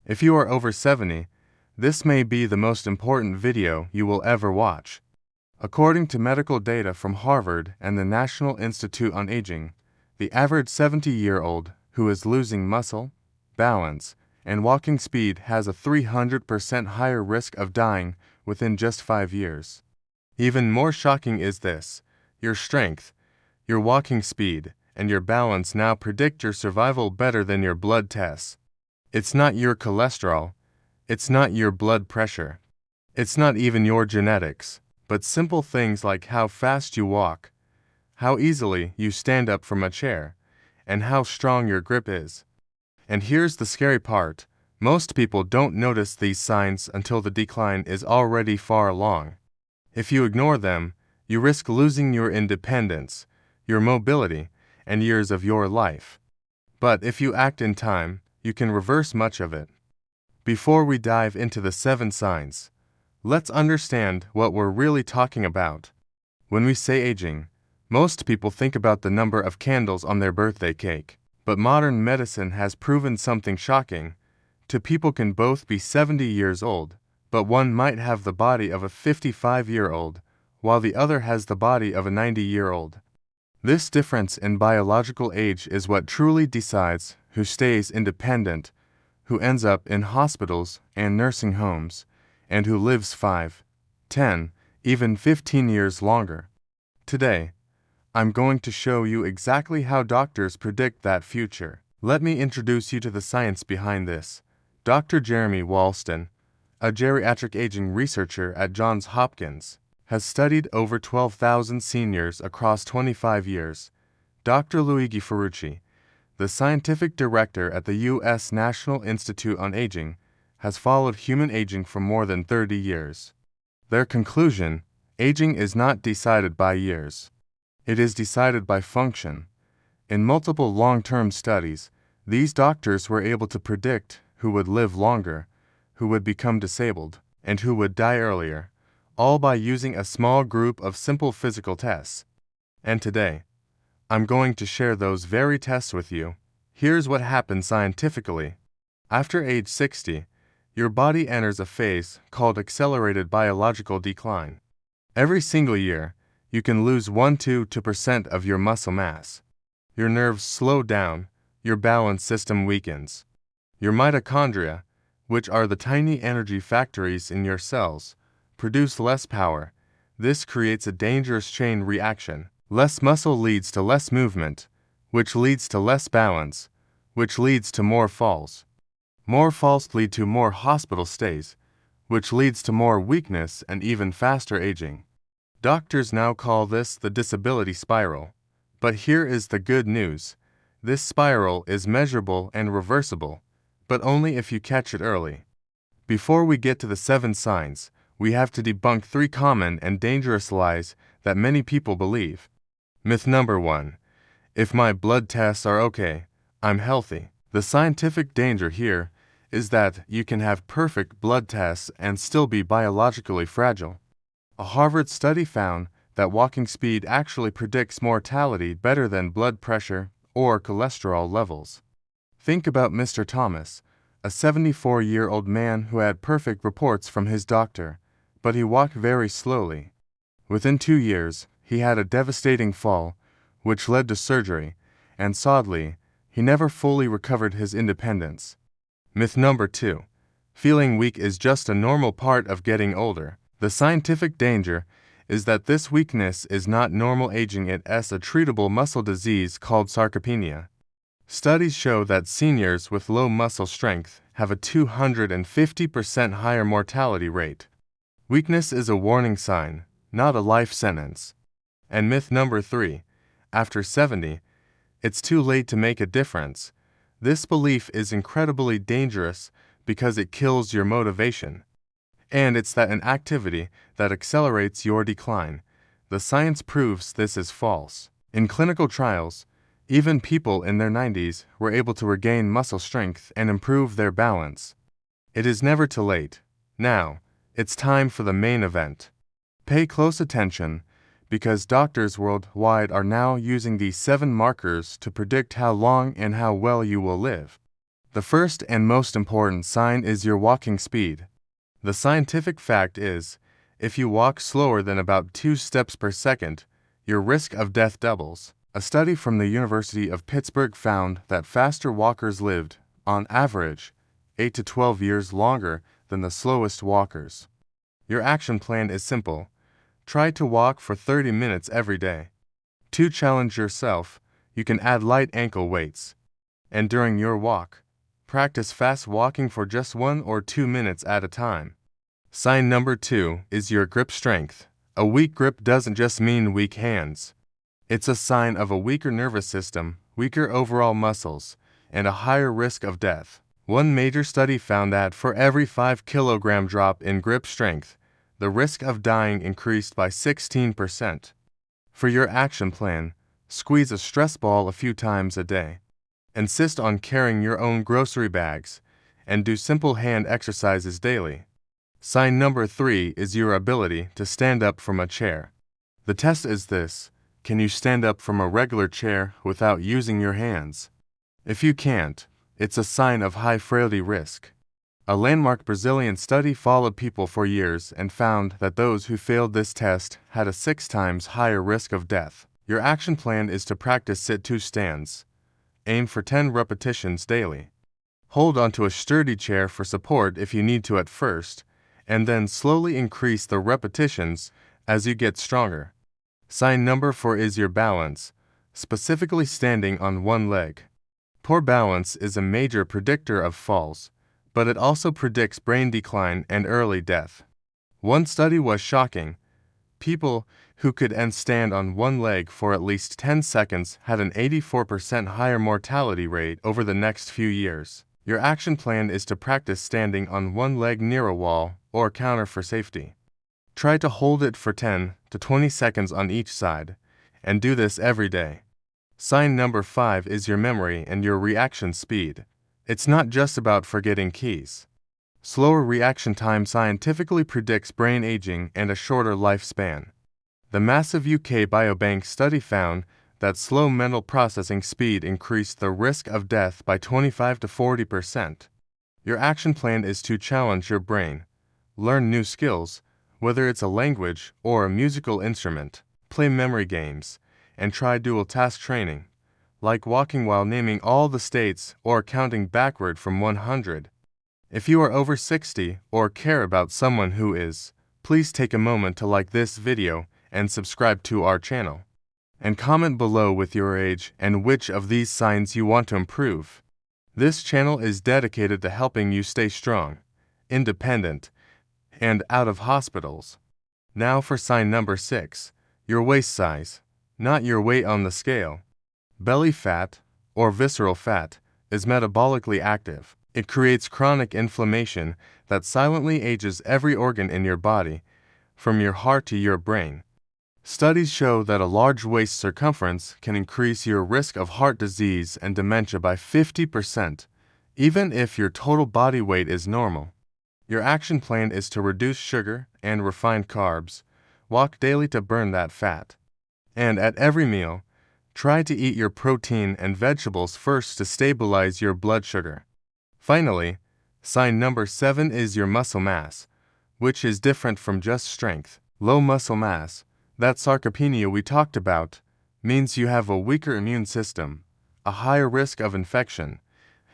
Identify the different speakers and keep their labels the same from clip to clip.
Speaker 1: If you are over 70, this may be the most important video you will ever watch. According to medical data from Harvard and the National Institute on Aging, the average 70-year-old who is losing muscle, balance, and walking speed has a 300% higher risk of dying within just 5 years. Even more shocking is this: your strength, your walking speed, and your balance now predict your survival better than your blood tests. It's not your cholesterol, it's not your blood pressure, it's not even your genetics, but simple things like how fast you walk, how easily you stand up from a chair, and how strong your grip is. And here's the scary part: most people don't notice these signs until the decline is already far along. If you ignore them, you risk losing your independence, your mobility, and years of your life. But if you act in time, you can reverse much of it. Before we dive into the 7 signs, let's understand what we're really talking about. When we say aging, most people think about the number of candles on their birthday cake. But modern medicine has proven something shocking. Two people can both be 70 years old, but one might have the body of a 55-year-old, while the other has the body of a 90-year-old. This difference in biological age is what truly decides who stays independent, who ends up in hospitals and nursing homes, and who lives 5, 10, even 15 years longer. Today, I'm going to show you exactly how doctors predict that future. Let me introduce you to the science behind this. Dr. Jeremy Walston, a geriatric aging researcher at Johns Hopkins, has studied over 12,000 seniors across 25 years. Dr. Luigi Ferrucci, the scientific director at the U.S. National Institute on Aging, has followed human aging for more than 30 years. Their conclusion: aging is not decided by years. It is decided by function. In multiple long-term studies, these doctors were able to predict who would live longer, who would become disabled, and who would die earlier, all by using a small group of simple physical tests. And today, I'm going to share those very tests with you. Here's what happens scientifically. After age 60, your body enters a phase called accelerated biological decline. Every single year, you can lose 1–2% of your muscle mass. Your nerves slow down, your balance system weakens. Your mitochondria, which are the tiny energy factories in your cells, produce less power. This creates a dangerous chain reaction. Less muscle leads to less movement, which leads to less balance, which leads to more falls. More falls lead to more hospital stays, which leads to more weakness and even faster aging. Doctors now call this the disability spiral. But here is the good news: this spiral is measurable and reversible, but only if you catch it early. Before we get to the 7 signs, we have to debunk 3 common and dangerous lies that many people believe. Myth number 1: if my blood tests are okay, I'm healthy. The scientific danger here is that you can have perfect blood tests and still be biologically fragile. A Harvard study found that walking speed actually predicts mortality better than blood pressure or cholesterol levels. Think about Mr. Thomas, a 74-year-old man who had perfect reports from his doctor, but he walked very slowly. Within 2 years, he had a devastating fall, which led to surgery, and sadly, he never fully recovered his independence. Myth number 2: feeling weak is just a normal part of getting older. The scientific danger is that this weakness is not normal aging. It is a treatable muscle disease called sarcopenia. Studies show that seniors with low muscle strength have a 250% higher mortality rate. Weakness is a warning sign, not a life sentence. And myth number 3: after 70, it's too late to make a difference. This belief is incredibly dangerous because it kills your motivation. And it's that an activity that accelerates your decline. The science proves this is false. In clinical trials, even people in their 90s were able to regain muscle strength and improve their balance. It is never too late. Now, it's time for the main event. Pay close attention, because doctors worldwide are now using these 7 markers to predict how long and how well you will live. The first and most important sign is your walking speed. The scientific fact is, if you walk slower than about 2 steps per second, your risk of death doubles. A study from the University of Pittsburgh found that faster walkers lived, on average, 8 to 12 years longer than the slowest walkers. Your action plan is simple. Try to walk for 30 minutes every day. To challenge yourself, you can add light ankle weights. And during your walk, practice fast walking for just 1 or 2 minutes at a time. Sign number 2 is your grip strength. A weak grip doesn't just mean weak hands. It's a sign of a weaker nervous system, weaker overall muscles, and a higher risk of death. One major study found that for every 5-kilogram drop in grip strength, the risk of dying increased by 16%. For your action plan, squeeze a stress ball a few times a day. Insist on carrying your own grocery bags, and do simple hand exercises daily. Sign number 3 is your ability to stand up from a chair. The test is this: can you stand up from a regular chair without using your hands? If you can't, it's a sign of high frailty risk. A landmark Brazilian study followed people for years and found that those who failed this test had a 6 times higher risk of death. Your action plan is to practice sit-to stands. Aim for 10 repetitions daily. Hold onto a sturdy chair for support if you need to at first, and then slowly increase the repetitions as you get stronger. Sign number 4 is your balance, specifically standing on one leg. Poor balance is a major predictor of falls, but it also predicts brain decline and early death. One study was shocking. People who could stand on one leg for at least 10 seconds had an 84% higher mortality rate over the next few years. Your action plan is to practice standing on one leg near a wall or counter for safety. Try to hold it for 10 to 20 seconds on each side, and do this every day. Sign number 5 is your memory and your reaction speed. It's not just about forgetting keys. Slower reaction time scientifically predicts brain aging and a shorter lifespan. The massive UK Biobank study found that slow mental processing speed increased the risk of death by 25 to 40%. Your action plan is to challenge your brain. Learn new skills, whether it's a language or a musical instrument. Play memory games, and try dual task training, like walking while naming all the states or counting backward from 100. If you are over 60 or care about someone who is, please take a moment to like this video and subscribe to our channel. And comment below with your age and which of these signs you want to improve. This channel is dedicated to helping you stay strong, independent, and out of hospitals. Now for sign number 6, your waist size, not your weight on the scale. Belly fat, or visceral fat, is metabolically active. It creates chronic inflammation that silently ages every organ in your body, from your heart to your brain. Studies show that a large waist circumference can increase your risk of heart disease and dementia by 50%, even if your total body weight is normal. Your action plan is to reduce sugar and refined carbs, walk daily to burn that fat, and at every meal, try to eat your protein and vegetables first to stabilize your blood sugar. Finally, sign number 7 is your muscle mass, which is different from just strength. Low muscle mass, that sarcopenia we talked about, means you have a weaker immune system, a higher risk of infection,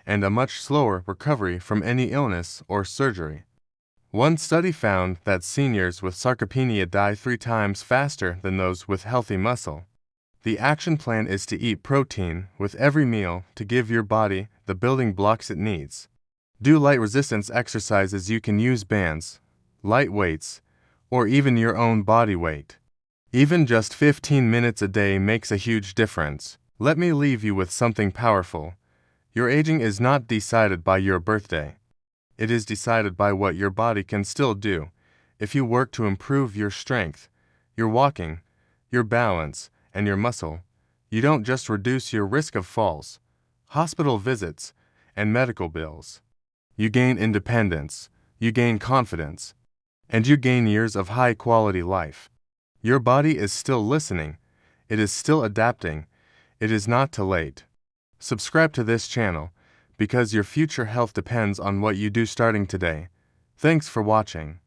Speaker 1: and a much slower recovery from any illness or surgery. One study found that seniors with sarcopenia die 3 times faster than those with healthy muscle. The action plan is to eat protein with every meal to give your body the building blocks it needs. Do light resistance exercises. You can use bands, light weights, or even your own body weight. Even just 15 minutes a day makes a huge difference. Let me leave you with something powerful. Your aging is not decided by your birthday. It is decided by what your body can still do. If you work to improve your strength, your walking, your balance, and your muscle, you don't just reduce your risk of falls, hospital visits, and medical bills. You gain independence, you gain confidence, and you gain years of high-quality life. Your body is still listening, it is still adapting, it is not too late. Subscribe to this channel, because your future health depends on what you do starting today. Thanks for watching.